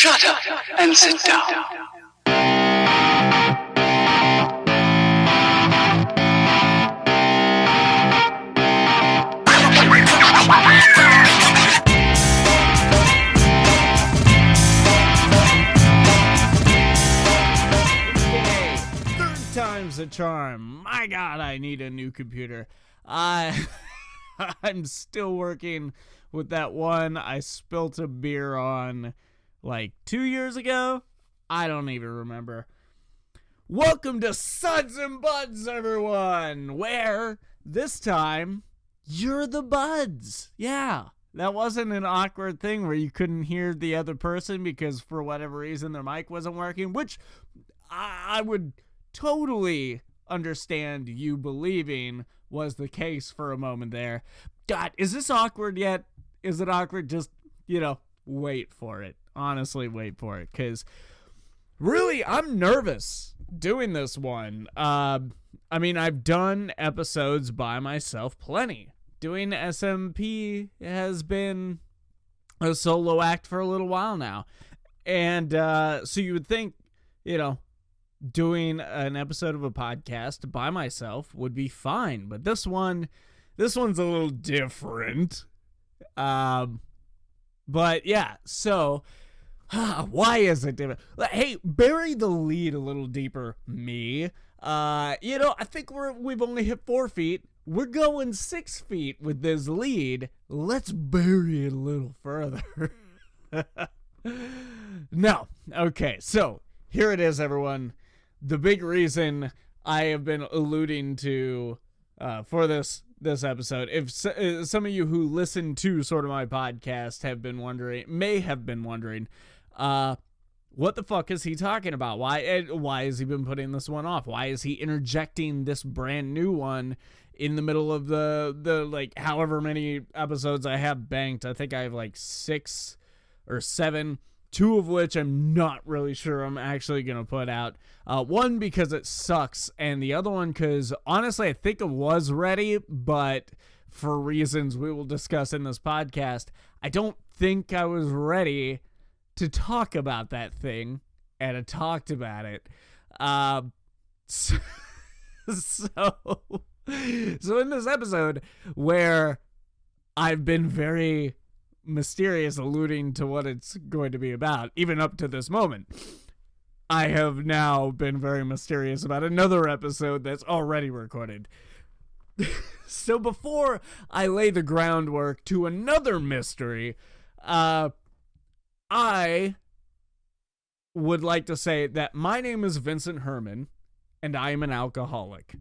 Shut up and sit down. Time's a charm. My God, I need a new computer. I'm still working with that one I spilt a beer on like 2 years ago. I don't even remember. Welcome to Suds and Buds, everyone, where this time you're the buds. Yeah, that wasn't an awkward thing where you couldn't hear the other person because for whatever reason their mic wasn't working, which I would totally understand you believing was the case for a moment there. God, is this awkward yet? Is it awkward? Just, wait for it. Honestly, wait for it. Because really, I'm nervous doing this one. I've done episodes by myself plenty. Doing SMP has been a solo act for a little while now. And so you would think, doing an episode of a podcast by myself would be fine, but this one's a little different. But yeah, so why is it different? Hey, bury the lead a little deeper, me. I think we've only hit 4 feet. We're going 6 feet with this lead. Let's bury it a little further. No. Okay, so here it is, everyone. The big reason I have been alluding to for this episode, if some of you who listen to Sorta My Podcast may have been wondering, what the fuck is he talking about? Why has he been putting this one off? Why is he interjecting this brand new one in the middle of the like however many episodes I have banked? I think I have like 6 or 7. 2 of which I'm not really sure I'm actually going to put out. One, because it sucks, and the other one because, honestly, I think it was ready, but for reasons we will discuss in this podcast, I don't think I was ready to talk about that thing, and I talked about it. So in this episode, where I've been very mysterious, alluding to what it's going to be about, even up to this moment, I have now been very mysterious about another episode that's already recorded. So before I lay the groundwork to another mystery, I would like to say that my name is Vincent Herman, and I am an alcoholic.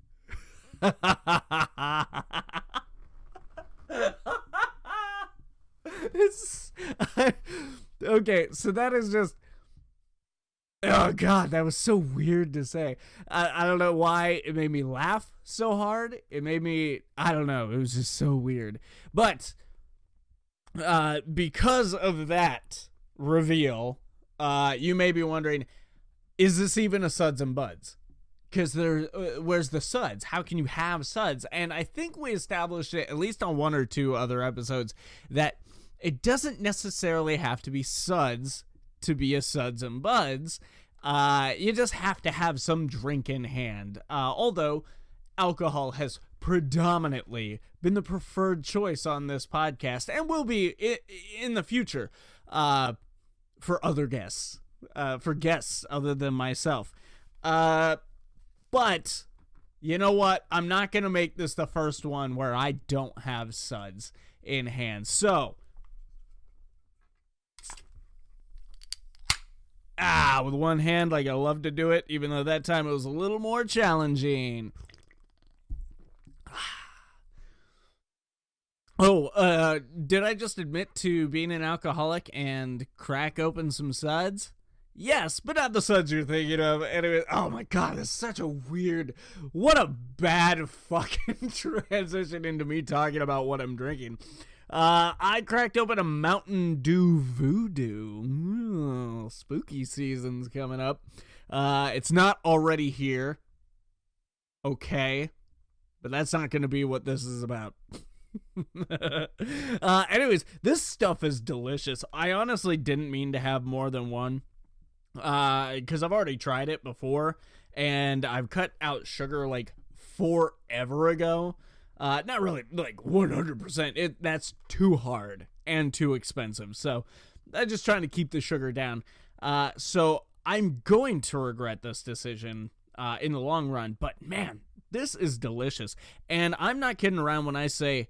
Okay, so that is just, oh God, that was so weird to say. I don't know why it made me laugh so hard. It made me, I don't know, it was just so weird. But because of that reveal, you may be wondering, is this even a Suds and Buds? Because where's the Suds? How can you have Suds? And I think we established it, at least on 1 or 2 other episodes, that it doesn't necessarily have to be Suds to be a Suds and Buds. You just have to have some drink in hand. Although alcohol has predominantly been the preferred choice on this podcast and will be in the future for other guests, for guests other than myself. But you know what? I'm not going to make this the first one where I don't have Suds in hand. So, with one hand, like I love to do it, even though that time it was a little more challenging. Oh, did I just admit to being an alcoholic and crack open some Suds? Yes, but not the Suds you're thinking of. Anyway, oh my God, that's such a weird, what a bad fucking transition into me talking about what I'm drinking. I cracked open a Mountain Dew Voodoo. Ooh, spooky season's coming up. It's not already here. Okay. But that's not going to be what this is about. Anyways, this stuff is delicious. I honestly didn't mean to have more than one, because I've already tried it before, and I've cut out sugar like forever ago. Not really like 100%. That's too hard and too expensive. So I'm just trying to keep the sugar down. So I'm going to regret this decision in the long run. But man, this is delicious. And I'm not kidding around when I say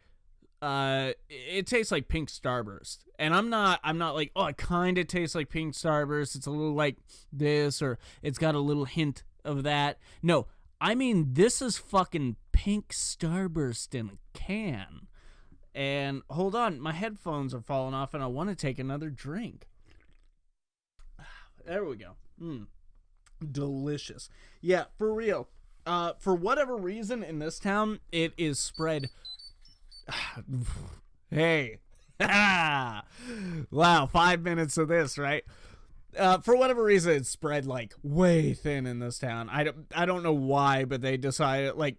it tastes like pink Starburst. And I'm not like, oh, it kind of tastes like pink Starburst. It's a little like this, or it's got a little hint of that. No, I mean, this is fucking pink Starburst in a can. And hold on, my headphones are falling off and I want to take another drink. There we go. Delicious. Yeah, for real. For whatever reason in this town, it is spread. Hey. Wow, 5 minutes of this, right? For whatever reason, it's spread like way thin in this town. I don't know why, but they decided like,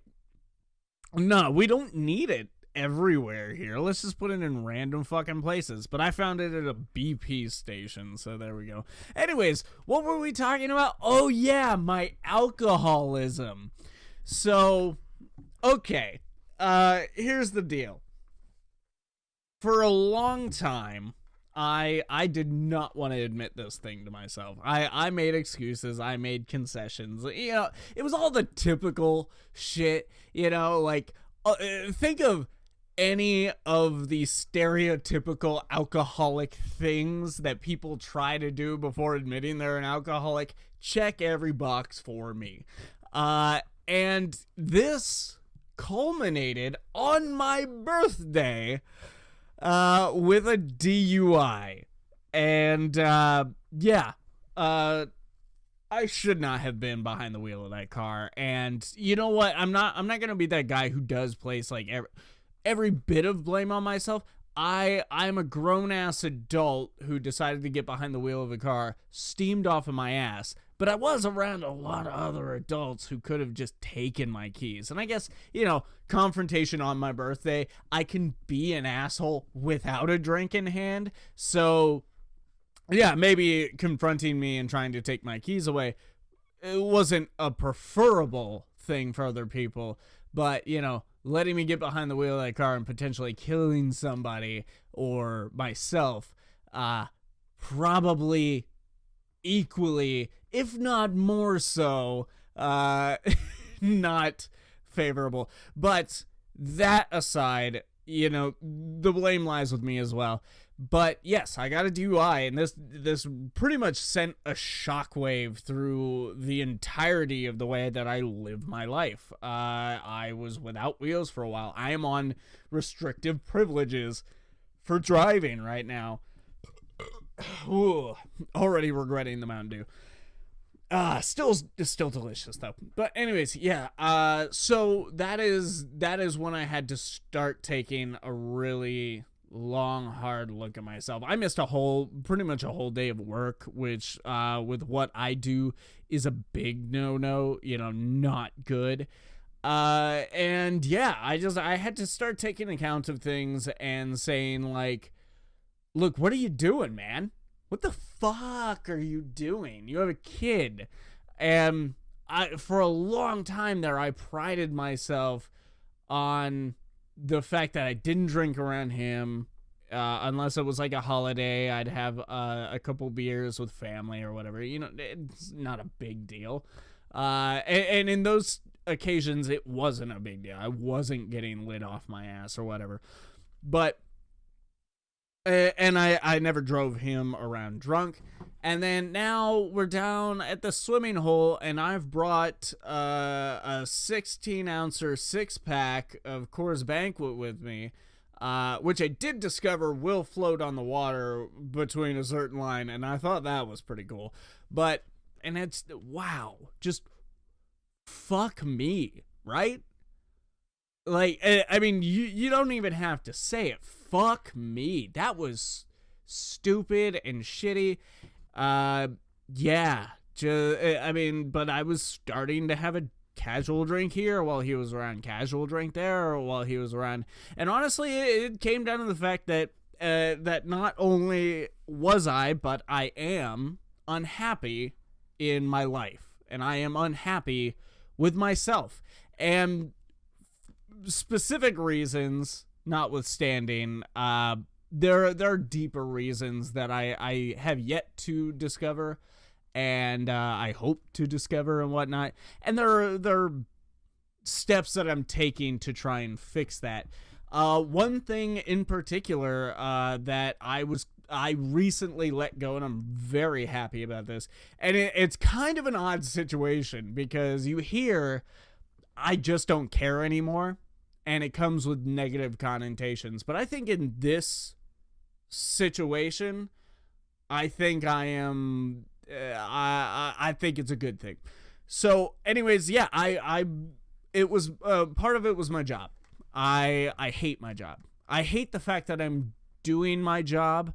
no, we don't need it everywhere here. Let's just put it in random fucking places. But I found it at a BP station, so there we go. Anyways, what were we talking about? Oh yeah, my alcoholism. So, okay, here's the deal. For a long time, I did not want to admit this thing to myself. I made excuses. I made concessions. You know, it was all the typical shit, you know, like, think of any of the stereotypical alcoholic things that people try to do before admitting they're an alcoholic. Check every box for me. And this culminated on my birthday with a DUI. And I should not have been behind the wheel of that car. And you know what? I'm not gonna be that guy who does place like every bit of blame on myself. I'm a grown-ass adult who decided to get behind the wheel of a car, steamed off of my ass, but I was around a lot of other adults who could have just taken my keys. And I guess, you know, confrontation on my birthday, I can be an asshole without a drink in hand. So, yeah, maybe confronting me and trying to take my keys away, it wasn't a preferable thing for other people, but, you know, letting me get behind the wheel of that car and potentially killing somebody or myself, probably equally, if not more so, not favorable. But that aside, you know, the blame lies with me as well. But yes, I got a DUI, and this pretty much sent a shockwave through the entirety of the way that I live my life. I was without wheels for a while. I am on restrictive privileges for driving right now. Ooh, already regretting the Mountain Dew. Still delicious though. But anyways, yeah. So that is when I had to start taking a really long, hard look at myself. I missed pretty much a whole day of work, which, with what I do is a big no-no, you know, not good. And yeah, I had to start taking account of things and saying like, look, what are you doing, man? What the fuck are you doing? You have a kid. And for a long time there, I prided myself on the fact that I didn't drink around him, unless it was like a holiday. I'd have a couple beers with family or whatever. You know, it's not a big deal. And in those occasions, it wasn't a big deal. I wasn't getting lit off my ass or whatever. But and I never drove him around drunk. And then now we're down at the swimming hole, and I've brought a 16-ouncer six-pack of Coors Banquet with me, which I did discover will float on the water between a certain line, and I thought that was pretty cool. But, and it's, wow, just fuck me, right? Like, I mean, you don't even have to say it. Fuck me. That was stupid and shitty. Yeah. I mean, but I was starting to have a casual drink here while he was around casual drink there while he was around. And honestly, it came down to the fact that that not only was I, but I am unhappy in my life, and I am unhappy with myself. And specific reasons notwithstanding, there are deeper reasons that I have yet to discover, and I hope to discover and whatnot. And there are steps that I'm taking to try and fix that. One thing in particular that I recently let go, and I'm very happy about this. And it's kind of an odd situation because you hear, I just don't care anymore, and it comes with negative connotations. But I think in this situation, I think I am, I think it's a good thing. So anyways, yeah, it was, part of it was my job. I hate my job. I hate the fact that I'm doing my job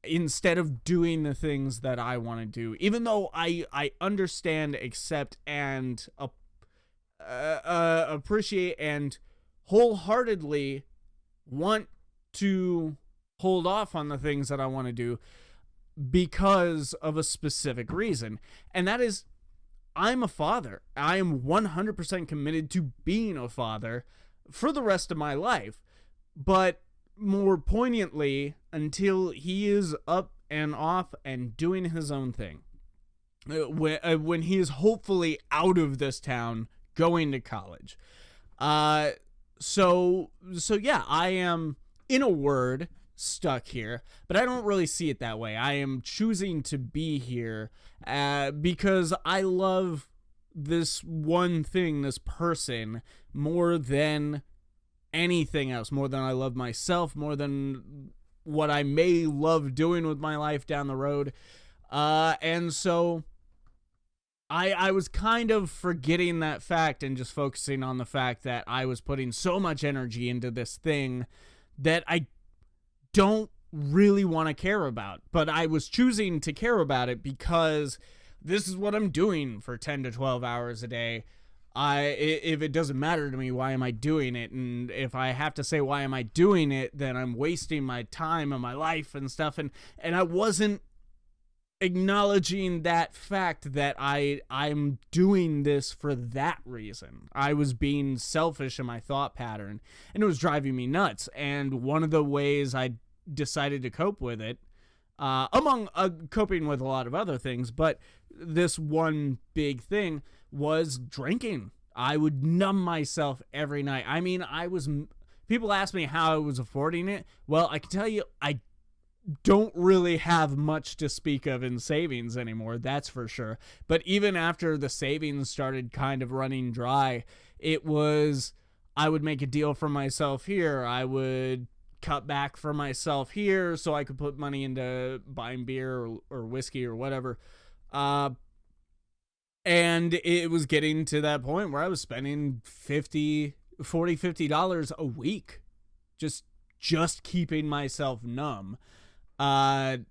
instead of doing the things that I want to do, even though I understand, accept, and appreciate and wholeheartedly want to hold off on the things that I want to do because of a specific reason. And that is, I'm a father. I am 100% committed to being a father for the rest of my life. But more poignantly, until he is up and off and doing his own thing. When he is hopefully out of this town, going to college. So yeah, I am, in a word, stuck here, but I don't really see it that way. I am choosing to be here because I love this one thing, this person, more than anything else, more than I love myself, more than what I may love doing with my life down the road. And so I was kind of forgetting that fact and just focusing on the fact that I was putting so much energy into this thing that I don't really want to care about. But I was choosing to care about it because this is what I'm doing for 10 to 12 hours a day. If it doesn't matter to me, why am I doing it? And if I have to say why am I doing it, then I'm wasting my time and my life and stuff. And I wasn't acknowledging that fact that I'm doing this for that reason. I was being selfish in my thought pattern, and it was driving me nuts. And one of the ways I decided to cope with it, among coping with a lot of other things, but this one big thing was drinking. I would numb myself every night. I mean, people ask me how I was affording it. Well, I can tell you, I don't really have much to speak of in savings anymore, that's for sure. But even after the savings started kind of running dry, it was, I would make a deal for myself here. I would cut back for myself here so I could put money into buying beer or whiskey or whatever. And it was getting to that point where I was spending $50 a week just keeping myself numb. And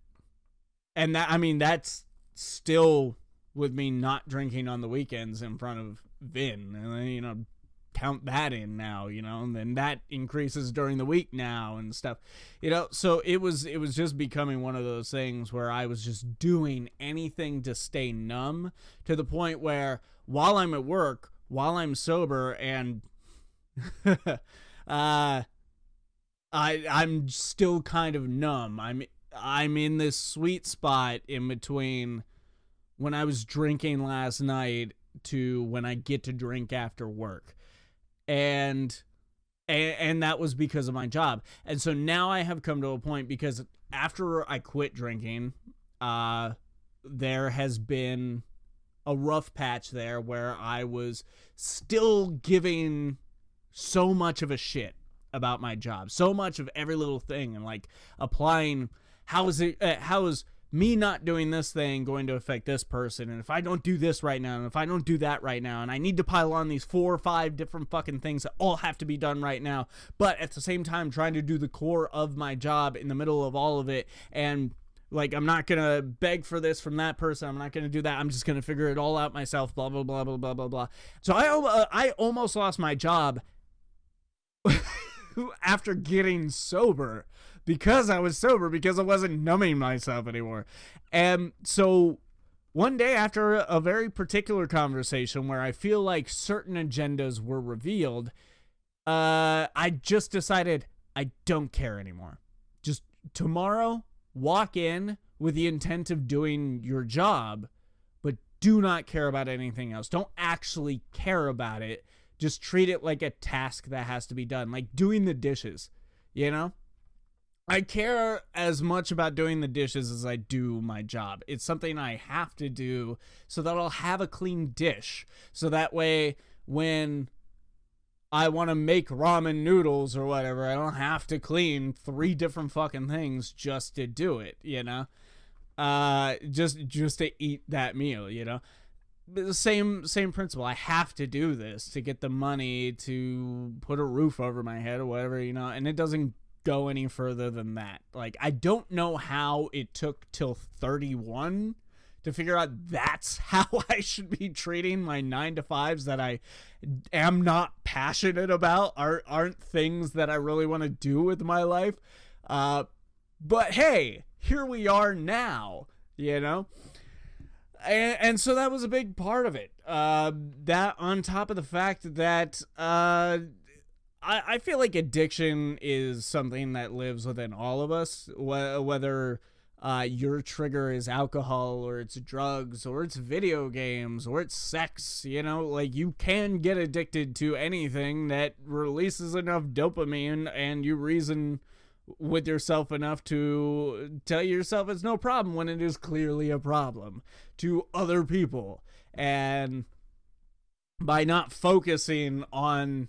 that, I mean, that's still with me not drinking on the weekends in front of Vin, and then, you know, count that in now, you know, and then that increases during the week now and stuff, you know. So it was just becoming one of those things where I was just doing anything to stay numb, to the point where while I'm at work, while I'm sober, and I'm still kind of numb. I'm in this sweet spot in between when I was drinking last night to when I get to drink after work. And that was because of my job. And so now I have come to a point, because after I quit drinking, there has been a rough patch there where I was still giving so much of a shit about my job, so much of every little thing, and like applying, how is me not doing this thing going to affect this person, and if I don't do this right now, and if I don't do that right now, and I need to pile on these 4 or 5 different fucking things that all have to be done right now, but at the same time trying to do the core of my job in the middle of all of it, and Like, I'm not going to beg for this from that person. I'm not going to do that. I'm just going to figure it all out myself, blah, blah, blah, blah, blah, blah, blah. So I almost lost my job after getting sober because I was sober, because I wasn't numbing myself anymore. And so one day, after a very particular conversation where I feel like certain agendas were revealed, I just decided I don't care anymore. Just tomorrow, walk in with the intent of doing your job, but do not care about anything else. Don't actually care about it. Just treat it like a task that has to be done, like doing the dishes, you know? I care as much about doing the dishes as I do my job. It's something I have to do so that I'll have a clean dish. So that way, when I want to make ramen noodles or whatever, I don't have to clean 3 different fucking things just to do it, you know? Just to eat that meal, you know? The same principle. I have to do this to get the money to put a roof over my head or whatever, you know? And it doesn't go any further than that. Like, I don't know how it took till 31 to figure out that's how I should be treating my 9-to-5s that I am not passionate about, aren't things that I really want to do with my life. But hey, here we are now, you know? And so that was a big part of it. That on top of the fact that I feel like addiction is something that lives within all of us, whether your trigger is alcohol or it's drugs or it's video games or it's sex, you know, like you can get addicted to anything that releases enough dopamine and you reason with yourself enough to tell yourself it's no problem when it is clearly a problem to other people. And by not focusing on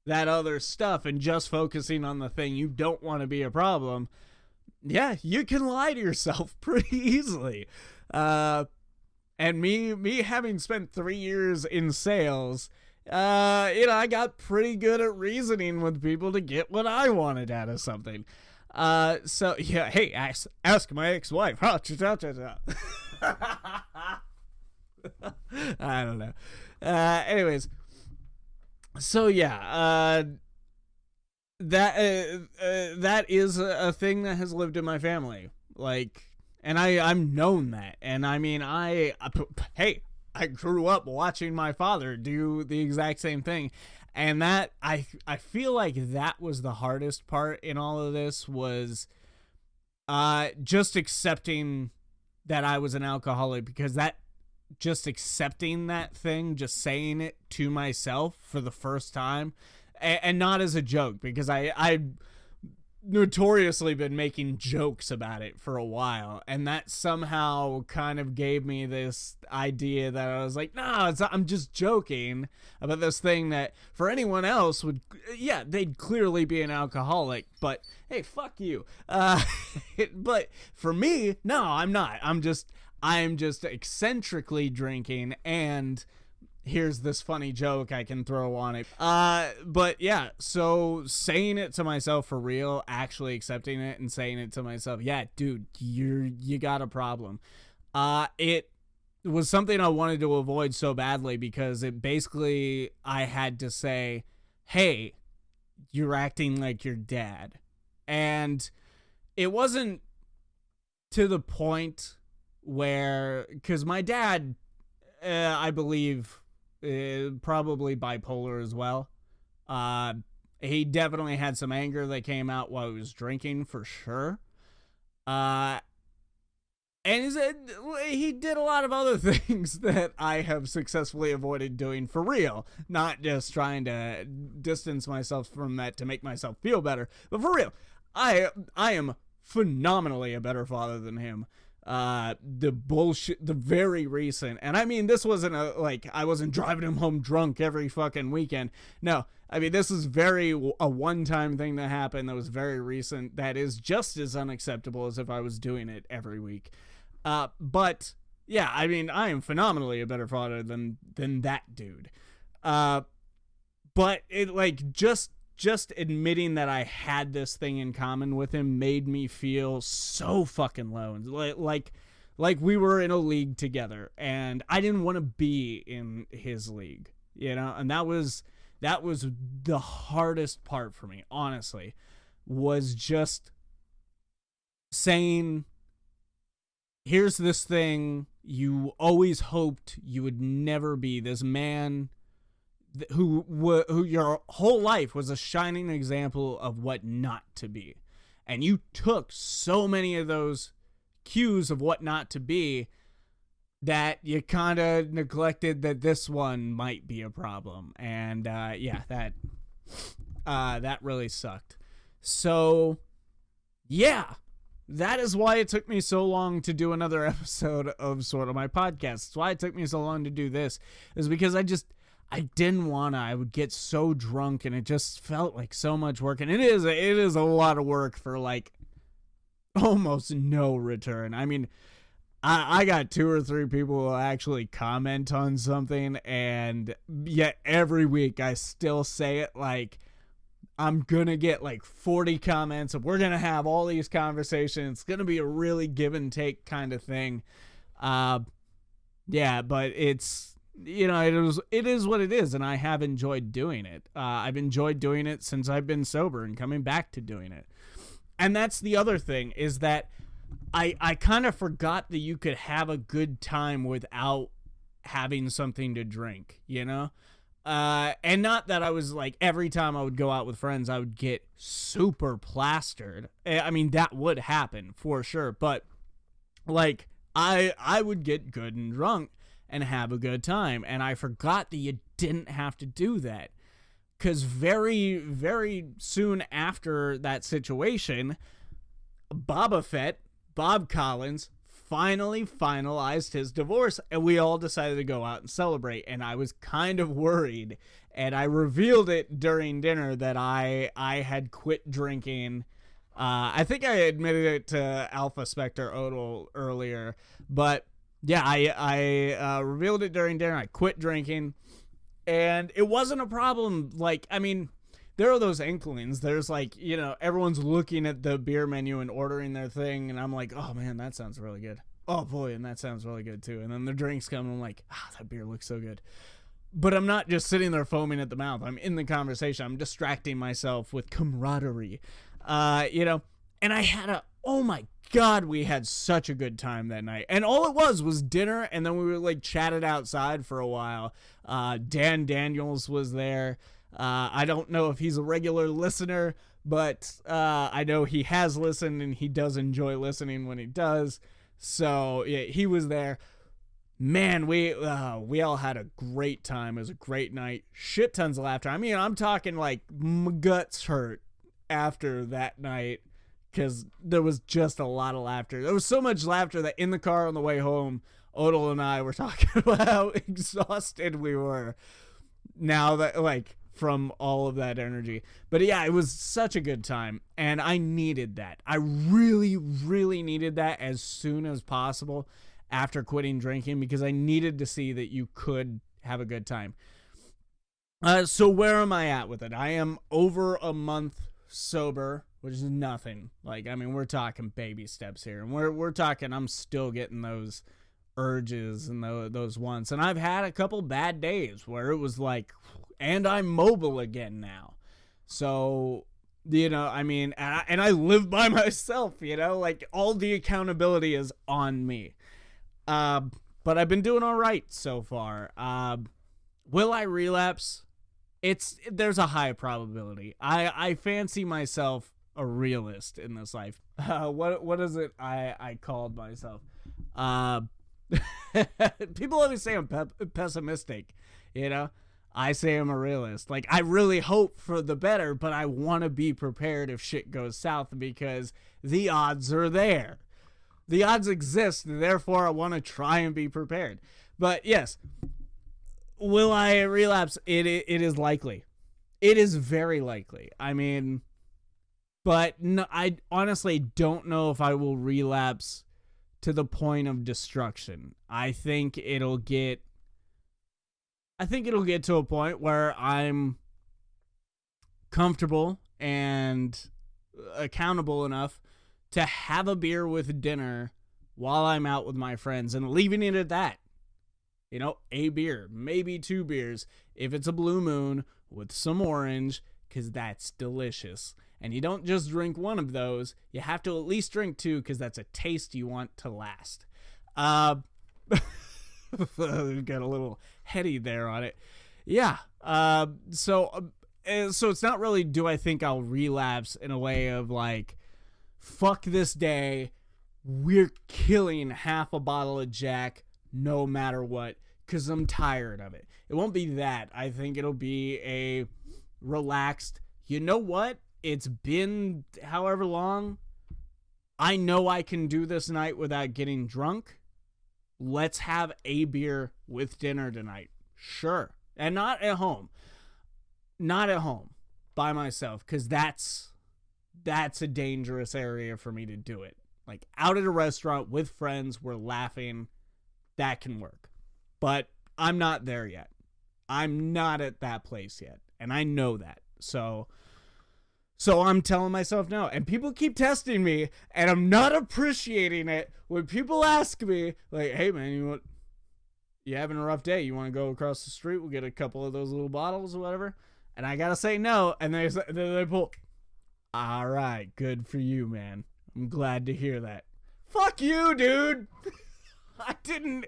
that other stuff and just focusing on the thing you don't want to be a problem, yeah, you can lie to yourself pretty easily. And me having spent 3 years in sales, you know, I got pretty good at reasoning with people to get what I wanted out of something. So yeah, hey, ask my ex-wife. I don't know. Anyways, so yeah, that is a thing that has lived in my family, like, and I'm known that, and I mean, hey, I grew up watching my father do the exact same thing, and that I feel like that was the hardest part in all of this, was just accepting that I was an alcoholic, because that just accepting that thing, just saying it to myself for the first time, and not as a joke, because I notoriously been making jokes about it for a while, and that somehow kind of gave me this idea that I was like, no, I'm just joking about this thing that for anyone else would, yeah, they'd clearly be an alcoholic, but hey, fuck you. But for me, no, I'm not. I'm just eccentrically drinking, and here's this funny joke I can throw on it. But yeah, so saying it to myself for real, actually accepting it and saying it to myself, yeah, dude, you got a problem. It was something I wanted to avoid so badly, because it basically, I had to say, hey, you're acting like your dad. And it wasn't to the point where, because my dad, I believe, probably bipolar as well. He definitely had some anger that came out while he was drinking, for sure. And he did a lot of other things that I have successfully avoided doing for real, not just trying to distance myself from that to make myself feel better, but for real. I am phenomenally a better father than him. The bullshit, the very recent, and I mean, this wasn't I wasn't driving him home drunk every fucking weekend. No, I mean, this is a one-time thing that happened that was very recent, that is just as unacceptable as if I was doing it every week. But yeah, I mean, I am phenomenally a better father than that dude. But it, like, just just admitting that I had this thing in common with him made me feel so fucking low. Like we were in a league together, and I didn't want to be in his league, you know? And that was the hardest part for me, honestly, was just saying, here's this thing you always hoped you would never be, this man who your whole life was a shining example of what not to be. And you took so many of those cues of what not to be that you kind of neglected that this one might be a problem. And that really sucked. So yeah, that is why it took me so long to do another episode of Sorta My Podcast. It's why it took me so long to do this, is because I didn't want to. I would get so drunk, and it just felt like so much work. And it is a lot of work for like almost no return. I mean, I got 2 or 3 people who actually comment on something, and yet every week I still say it like I'm gonna get like 40 comments, and we're gonna have all these conversations. It's gonna be a really give and take kind of thing. Yeah, but it's, you know, it is what it is, and I have enjoyed doing it. I've enjoyed doing it since I've been sober and coming back to doing it. And that's the other thing, is that I kind of forgot that you could have a good time without having something to drink, you know? And not that I was like, every time I would go out with friends, I would get super plastered. I mean, that would happen for sure. But like, I would get good and drunk and have a good time. And I forgot that you didn't have to do that. Because very, very soon after that situation, Bob Collins, finally finalized his divorce, and we all decided to go out and celebrate. And I was kind of worried, and I revealed it during dinner that I had quit drinking. I think I admitted it to Alpha Spectre Odell earlier, but yeah, I revealed it during dinner. I quit drinking, and it wasn't a problem. Like, I mean, there are those inklings. There's like, you know, everyone's looking at the beer menu and ordering their thing, and I'm like, oh man, that sounds really good. Oh boy, and that sounds really good too. And then the drinks come, and I'm like, that beer looks so good. But I'm not just sitting there foaming at the mouth. I'm in the conversation. I'm distracting myself with camaraderie, you know. And I had oh my God, we had such a good time that night. And all it was dinner, and then we were like chatted outside for a while. Dan Daniels was there. I don't know if he's a regular listener, but I know he has listened, and he does enjoy listening when he does. So yeah, he was there. Man, we all had a great time. It was a great night. Shit tons of laughter. I mean, I'm talking like my guts hurt after that night, because there was just a lot of laughter. There was so much laughter that in the car on the way home, Odell and I were talking about how exhausted we were now that, like, from all of that energy. But yeah, it was such a good time, and I needed that. I really, really needed that as soon as possible after quitting drinking, because I needed to see that you could have a good time. So where am I at with it? I am over a month sober, which is nothing. Like, I mean, we're talking baby steps here, and we're talking, I'm still getting those urges and those wants, and I've had a couple bad days where it was like, and I'm mobile again now. So, you know, I mean, and I live by myself, you know, like all the accountability is on me. But I've been doing all right so far. Will I relapse? There's a high probability. I fancy myself a realist in this life. What is it I called myself? People always say I'm pessimistic, you know? I say I'm a realist. Like, I really hope for the better, but I want to be prepared if shit goes south, because the odds are there. The odds exist, therefore I want to try and be prepared. But yes, will I relapse? It is likely. It is very likely. I mean, but no, I honestly don't know if I will relapse to the point of destruction. I think it'll get to a point where I'm comfortable and accountable enough to have a beer with dinner while I'm out with my friends and leaving it at that. You know, a beer, maybe 2 beers, if it's a blue moon with some orange, because that's delicious. And you don't just drink one of those, you have to at least drink 2, because that's a taste you want to last. Got a little heady there on it. Yeah, so it's not really do I think I'll relapse in a way of like, fuck this day, we're killing half a bottle of Jack no matter what, because I'm tired of it. It won't be that. I think it'll be a relaxed, you know what? It's been however long. I know I can do this night without getting drunk. Let's have a beer with dinner tonight. Sure. And not at home. Not at home by myself, because that's a dangerous area for me to do it. Like out at a restaurant with friends, we're laughing. That can work. But I'm not there yet. I'm not at that place yet. And I know that. So I'm telling myself no. And people keep testing me, and I'm not appreciating it when people ask me, like, hey, man, you having a rough day? You want to go across the street? We'll get a couple of those little bottles or whatever. And I got to say no. And they pull, all right, good for you, man. I'm glad to hear that. Fuck you, dude. I didn't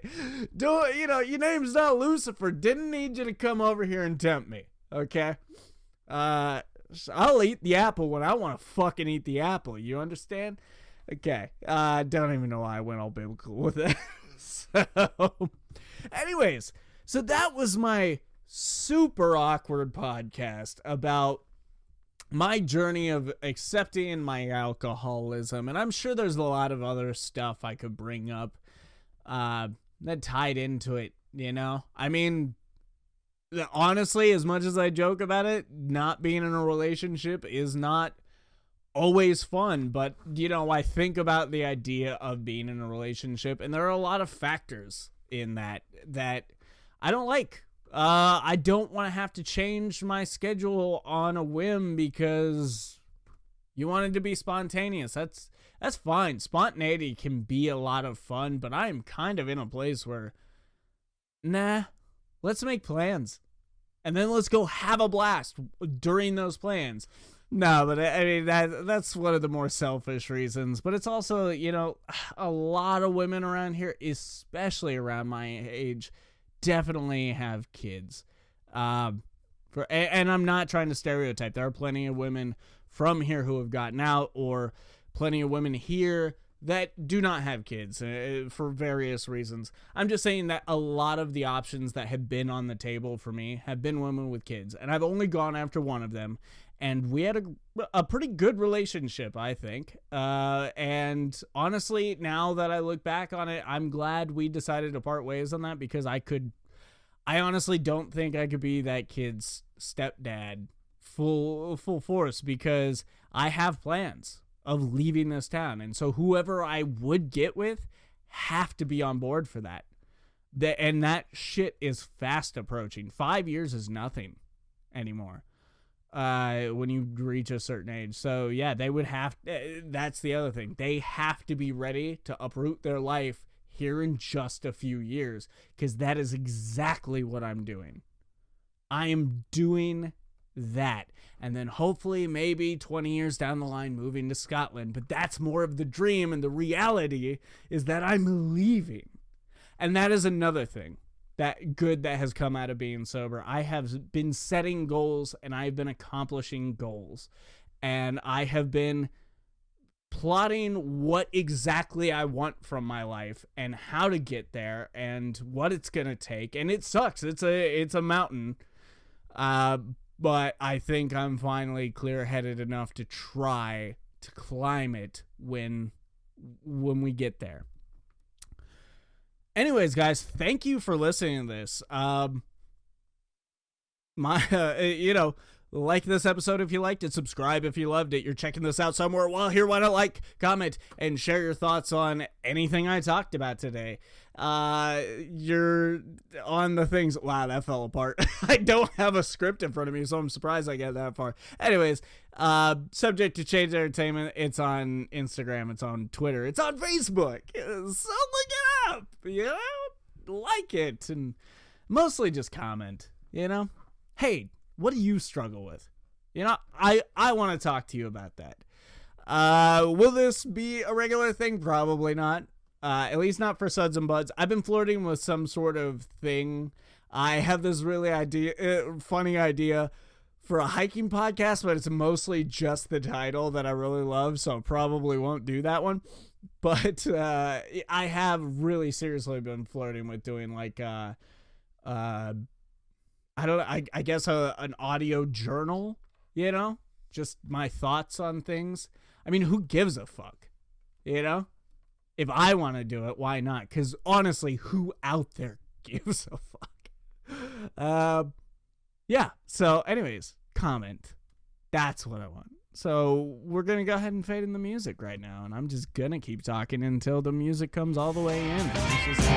do it. You know, your name's not Lucifer. Didn't need you to come over here and tempt me. Okay? I'll eat the apple when I want to fucking eat the apple. You understand? Okay. Don't even know why I went all biblical with it. So, anyways, so that was my super awkward podcast about my journey of accepting my alcoholism. And I'm sure there's a lot of other stuff I could bring up that tied into it, you know? I mean, honestly, as much as I joke about it, not being in a relationship is not always fun. But, you know, I think about the idea of being in a relationship, and there are a lot of factors in that I don't like. I don't want to have to change my schedule on a whim because you wanted to be spontaneous. That's fine. Spontaneity can be a lot of fun, but I am kind of in a place where, nah, let's make plans. And then let's go have a blast during those plans. No, but I mean, that's one of the more selfish reasons. But it's also, you know, a lot of women around here, especially around my age, definitely have kids. And I'm not trying to stereotype. There are plenty of women from here who have gotten out, or plenty of women here that do not have kids for various reasons. I'm just saying that a lot of the options that have been on the table for me have been women with kids, and I've only gone after one of them, and we had a pretty good relationship, I think. And honestly, now that I look back on it, I'm glad we decided to part ways on that, because I honestly don't think I could be that kid's stepdad full force, because I have plans of leaving this town. And so whoever I would get with have to be on board for that. And that shit is fast approaching. 5 years is nothing anymore when you reach a certain age. So yeah, they would have, that's the other thing. They have to be ready to uproot their life here in just a few years, because that is exactly what I'm doing. I am doing that. And then hopefully maybe 20 years down the line moving to Scotland. But that's more of the dream, and the reality is that I'm leaving. And that is another thing that has come out of being sober. I have been setting goals, and I've been accomplishing goals. And I have been plotting what exactly I want from my life and how to get there and what it's going to take. And it sucks. It's a mountain. But I think I'm finally clear-headed enough to try to climb it when we get there. Anyways, guys, thank you for listening to this. Like this episode if you liked it. Subscribe if you loved it. You're checking this out somewhere. Well, here, why not like, comment, and share your thoughts on anything I talked about today. You're on the things. Wow, that fell apart. I don't have a script in front of me, so I'm surprised I get that far. Anyways, Subject to Change Entertainment. It's on Instagram. It's on Twitter. It's on Facebook. So look it up. You know, like it, and mostly just comment. You know, hey, what do you struggle with? You know, I want to talk to you about that. Will this be a regular thing? Probably not. At least not for Suds and Buds. I've been flirting with some sort of thing. I have this really funny idea for a hiking podcast, but it's mostly just the title that I really love, so probably won't do that one. But I have really seriously been flirting with doing like I don't know, I guess an audio journal, you know, just my thoughts on things. I mean, who gives a fuck, you know? If I want to do it, why not? Because honestly, who out there gives a fuck? Yeah, so anyways, comment. That's what I want. So we're going to go ahead and fade in the music right now, and I'm just going to keep talking until the music comes all the way in. It's just